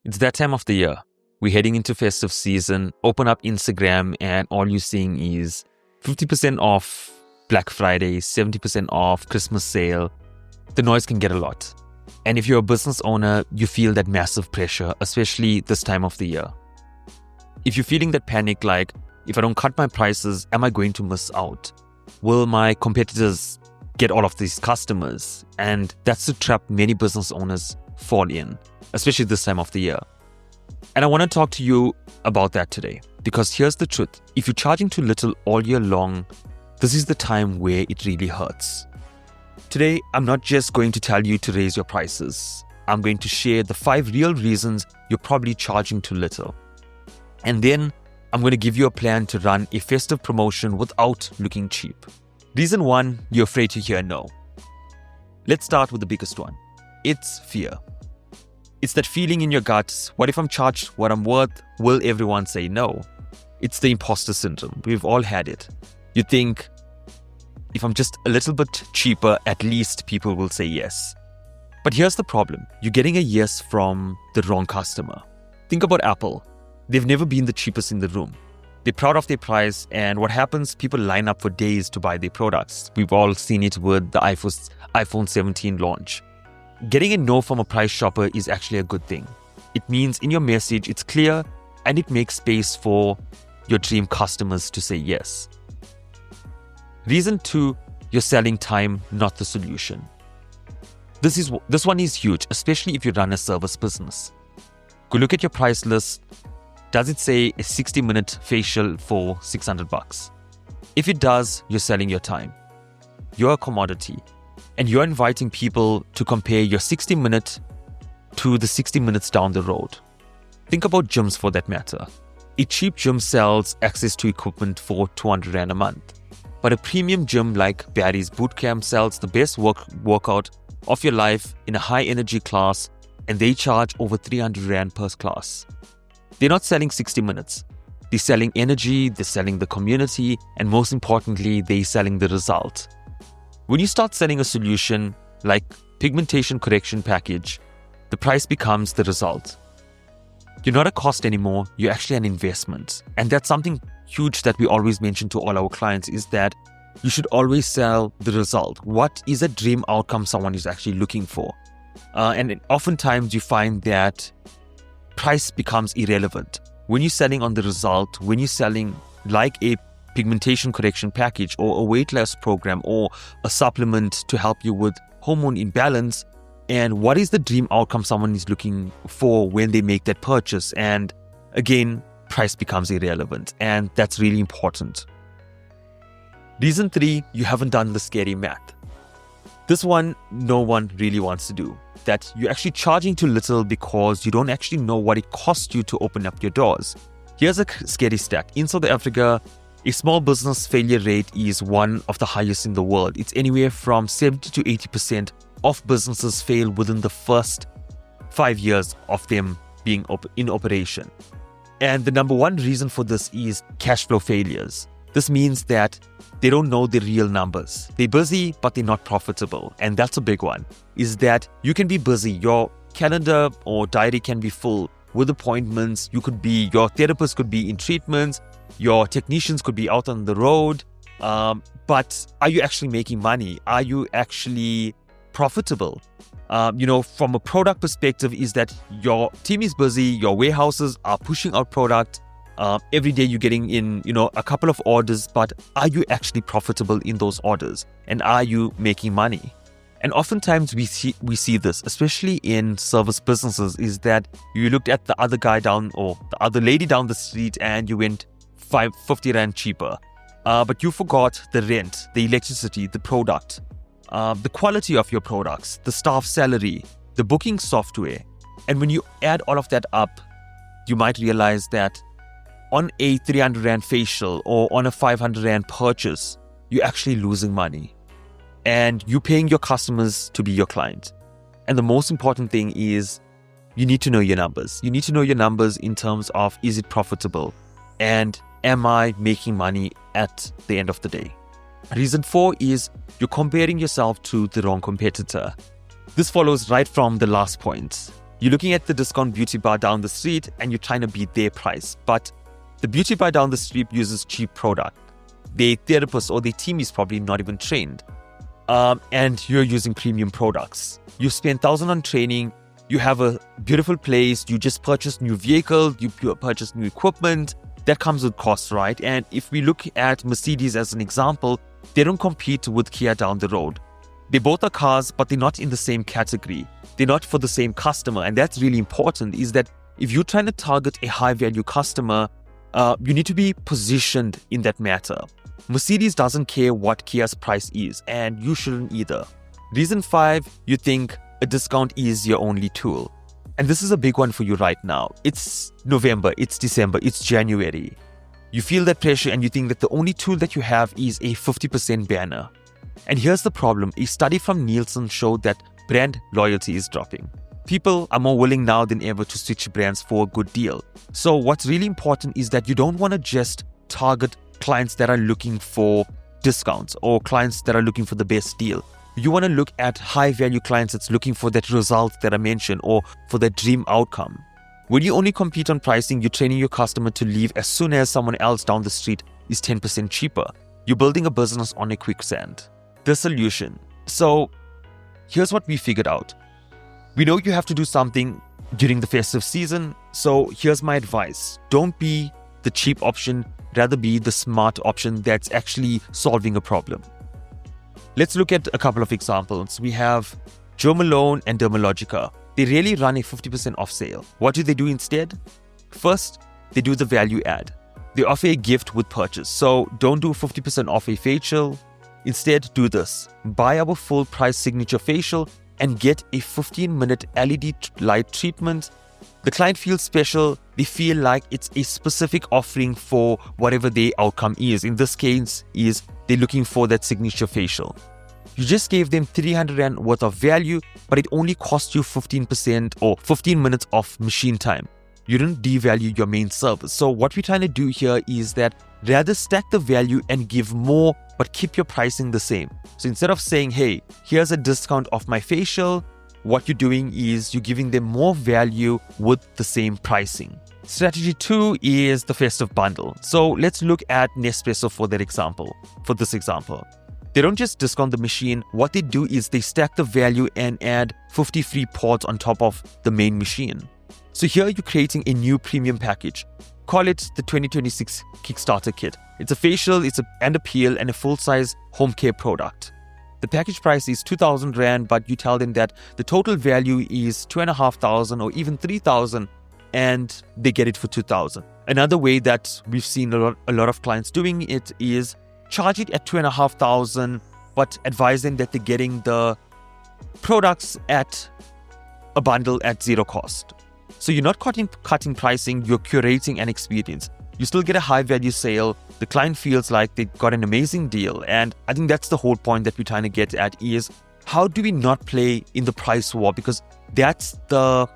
It's that time of the year. We're heading into festive season. Open up Instagram and all you're seeing is 50% off Black Friday, 70% off Christmas sale. The noise can get a lot. And if you're a business owner, you feel that massive pressure, especially this time of the year. If you're feeling that panic, like, if I don't cut my prices, am I going to miss out? Will my competitors get all of these customers? And that's the trap many business owners fall in, especially this time of the year. And I want to talk to you about that today, because here's the truth. If you're charging too little all year long, this is the time where it really hurts. Today, I'm not just going to tell you to raise your prices. I'm going to share the 5 real reasons you're probably charging too little. And then I'm going to give you a plan to run a festive promotion without looking cheap. Reason 1, you're afraid to hear no. Let's start with the biggest one. It's fear. It's that feeling in your guts, what if I'm charged what I'm worth? Will everyone say no? It's the imposter syndrome. We've all had it. You think, if I'm just a little bit cheaper, at least people will say yes. But here's the problem. You're getting a yes from the wrong customer. Think about Apple. They've never been the cheapest in the room. They're proud of their price, and what happens? People line up for days to buy their products. We've all seen it with the iPhone 17 launch. Getting a no from a price shopper is actually a good thing. It means in your message, it's clear, and it makes space for your dream customers to say yes. Reason 2, you're selling time, not the solution. This one is huge, especially if you run a service business. Go look at your price list. Does it say a 60-minute facial for $600? If it does, you're selling your time. You're a commodity. And you're inviting people to compare your 60-minute to the 60 minutes down the road. Think about gyms for that matter. A cheap gym sells access to equipment for $200 a month. But a premium gym like Barry's Bootcamp sells the best workout of your life in a high energy class, and they charge over $300 per class. They're not selling 60 minutes. They're selling energy, they're selling the community, and most importantly, they're selling the result. When you start selling a solution like pigmentation correction package, the price becomes the result. You're not a cost anymore, you're actually an investment. And that's something huge that we always mention to all our clients, is that you should always sell the result. What is a dream outcome someone is actually looking for? And oftentimes you find that price becomes irrelevant. When you're selling on the result, when you're selling like a pigmentation correction package or a weight loss program or a supplement to help you with hormone imbalance, and what is the dream outcome someone is looking for when they make that purchase? And again, price becomes irrelevant, and that's really important. Reason 3, you haven't done the scary math. This one, no one really wants to do. That you're actually charging too little because you don't actually know what it costs you to open up your doors. Here's a scary stat. In South Africa, a small business failure rate is one of the highest in the world. It's anywhere from 70 to 80% of businesses fail within the first 5 years of them being in operation. And the number one reason for this is cash flow failures. This means that they don't know the real numbers. They're busy, but they're not profitable. And that's a big one, is that you can be busy. Your calendar or diary can be full with appointments. Your therapist could be in treatments. Your technicians could be out on the road. But are you actually making money? Are you actually profitable? From a product perspective, is that your team is busy, your warehouses are pushing out product. Every day you're getting in, a couple of orders, but are you actually profitable in those orders? And are you making money? And oftentimes we see this, especially in service businesses, is that you looked at the other guy down or the other lady down the street and you went 50 Rand cheaper. But you forgot the rent, the electricity, the product, the quality of your products, the staff salary, the booking software. And when you add all of that up, you might realize that on a 300 Rand facial or on a 500 Rand purchase, you're actually losing money. And you're paying your customers to be your client. And the most important thing is you need to know your numbers. You need to know your numbers in terms of, is it profitable? And am I making money at the end of the day? Reason 4 is you're comparing yourself to the wrong competitor. This follows right from the last point. You're looking at the discount beauty bar down the street and you're trying to beat their price. But the beauty bar down the street uses cheap product. Their therapist or their team is probably not even trained. And you're using premium products. You spend thousands on training. You have a beautiful place. You just purchased new vehicles. You purchased new equipment. That comes with costs, right? And if we look at Mercedes as an example, they don't compete with Kia down the road. They both are cars, but they're not in the same category. They're not for the same customer. And that's really important, is that if you're trying to target a high-value customer, you need to be positioned in that matter. Mercedes doesn't care what Kia's price is, and you shouldn't either. Reason 5, you think a discount is your only tool. And this is a big one for you right now. It's November, it's December, it's January. You feel that pressure and you think that the only tool that you have is a 50% banner. And here's the problem. A study from Nielsen showed that brand loyalty is dropping. People are more willing now than ever to switch brands for a good deal. So what's really important is that you don't want to just target clients that are looking for discounts or clients that are looking for the best deal. You want to look at high-value clients that's looking for that result that I mentioned or for that dream outcome. When you only compete on pricing, you're training your customer to leave as soon as someone else down the street is 10% cheaper. You're building a business on a quicksand. The solution. So here's what we figured out. We know you have to do something during the festive season. So here's my advice. Don't be the cheap option, rather be the smart option that's actually solving a problem. Let's look at a couple of examples. We have Jo Malone and Dermalogica. They really run a 50% off sale. What do they do instead? First, they do the value add. They offer a gift with purchase. So don't do 50% off a facial. Instead, do this. Buy our full price signature facial and get a 15-minute LED light treatment. The client feels special. They feel like it's a specific offering for whatever their outcome is. In this case, is they're looking for that signature facial. You just gave them 300 Rand worth of value, but it only cost you 15% or 15 minutes of machine time. You didn't devalue your main service. So what we're trying to do here is that rather stack the value and give more, but keep your pricing the same. So instead of saying, hey, here's a discount off my facial, what you're doing is you're giving them more value with the same pricing. Strategy 2 is the festive bundle. So let's look at Nespresso for this example. They don't just discount the machine. What they do is they stack the value and add 50 free pods on top of the main machine. So here you're creating a new premium package. Call it the 2026 Kickstarter kit. It's a facial, and a peel, and a full-size home care product. The package price is 2,000 Rand, but you tell them that the total value is 2,500 or even 3,000, and they get it for 2,000. Another way that we've seen a lot of clients doing it is charge it at 2,500, but advise them that they're getting the products at a bundle at zero cost. So you're not cutting pricing, you're curating an experience. You still get a high value sale. The client feels like they got an amazing deal. And I think that's the whole point that we're trying to get at is how do we not play in the price war? Because that's the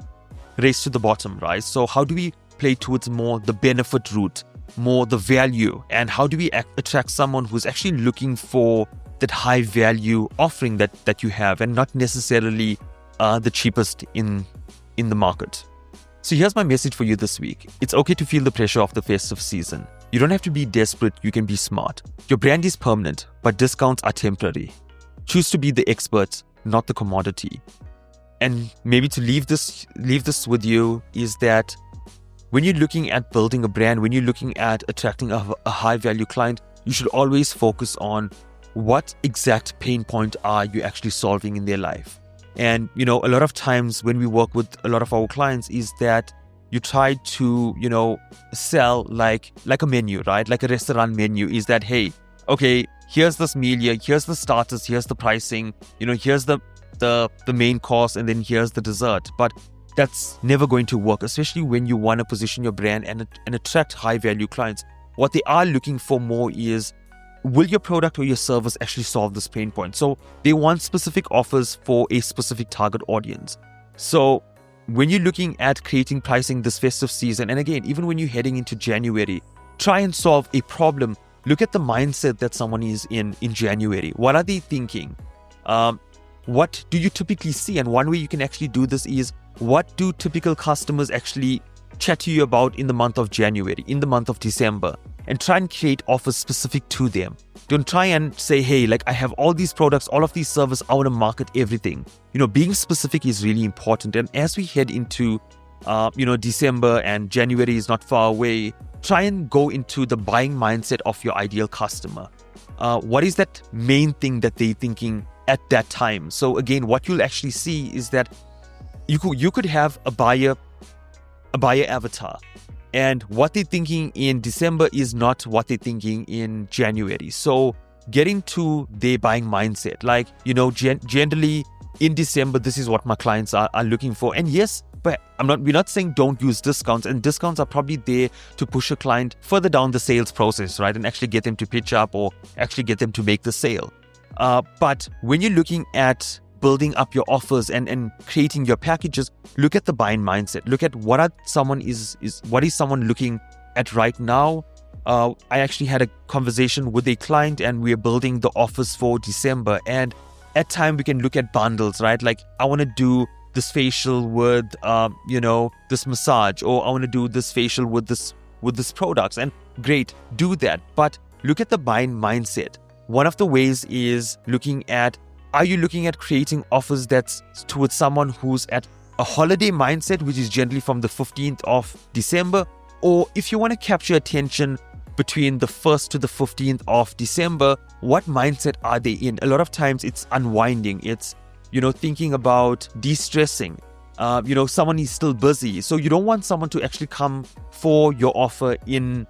race to the bottom, right? So how do we play towards more the benefit route, more the value? And how do we attract someone who's actually looking for that high value offering that you have and not necessarily the cheapest in the market? So here's my message for you this week. It's okay to feel the pressure of the festive season. You don't have to be desperate, you can be smart. Your brand is permanent, but discounts are temporary. Choose to be the expert, not the commodity. And maybe to leave this with you is that when you're looking at building a brand, when you're looking at attracting a high value client, you should always focus on what exact pain point are you actually solving in their life. And, a lot of times when we work with a lot of our clients is that you try to, sell like a menu, right? Like a restaurant menu is that, hey, okay, here's this meal here, here's the starters, here's the pricing, here's the main course, and then here's the dessert. But that's never going to work, especially when you want to position your brand and attract high value clients. What they are looking for more is, will your product or your service actually solve this pain point? So they want specific offers for a specific target audience. So when you're looking at creating pricing this festive season, and again, even when you're heading into January, try and solve a problem. Look at the mindset that someone is in January. What are they thinking? what do you typically see? And one way you can actually do this is, what do typical customers actually chat to you about in the month of January, in the month of December? And try and create offers specific to them. Don't try and say, hey, like I have all these products, all of these services, I want to market everything. Being specific is really important. And as we head into, December and January is not far away, try and go into the buying mindset of your ideal customer. What is that main thing that they're thinking at that time? So again, what you'll actually see is that you could have a buyer avatar. And what they're thinking in December is not what they're thinking in January. So get into their buying mindset. Like, generally in December, this is what my clients are looking for. And yes, but we're not saying don't use discounts. And discounts are probably there to push a client further down the sales process, right? And actually get them to pitch up or actually get them to make the sale. But when you're looking at building up your offers and creating your packages, look at the buying mindset. Look at what someone is looking at right now. I actually had a conversation with a client and we're building the offers for December. And at time we can look at bundles, right? Like I want to do this facial with, this massage, or I want to do this facial with this products. And great, do that. But look at the buying mindset. One of the ways is looking at, are you looking at creating offers that's towards someone who's at a holiday mindset, which is generally from the 15th of December? Or if you want to capture attention between the 1st to the 15th of December, what mindset are they in? A lot of times it's unwinding. It's, thinking about de-stressing. Someone is still busy. So you don't want someone to actually come for your offer in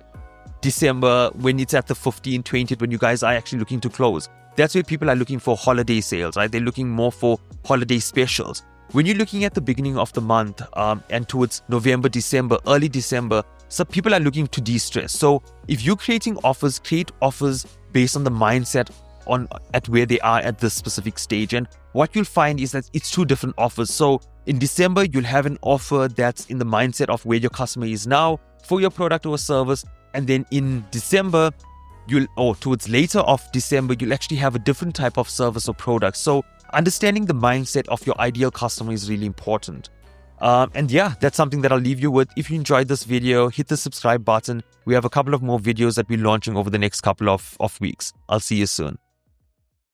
December when it's at the 15th, 20th, when you guys are actually looking to close. That's where people are looking for holiday sales, right? They're looking more for holiday specials. When you're looking at the beginning of the month and towards November, December, early December, so people are looking to de-stress. So if you're creating offers, create offers based on the mindset at where they are at this specific stage. And what you'll find is that it's two different offers. So in December, you'll have an offer that's in the mindset of where your customer is now for your product or service. And then in December, towards later of December, you'll actually have a different type of service or product. So understanding the mindset of your ideal customer is really important. And yeah, that's something that I'll leave you with. If you enjoyed this video, hit the subscribe button. We have a couple of more videos that we're launching over the next couple of weeks. I'll see you soon.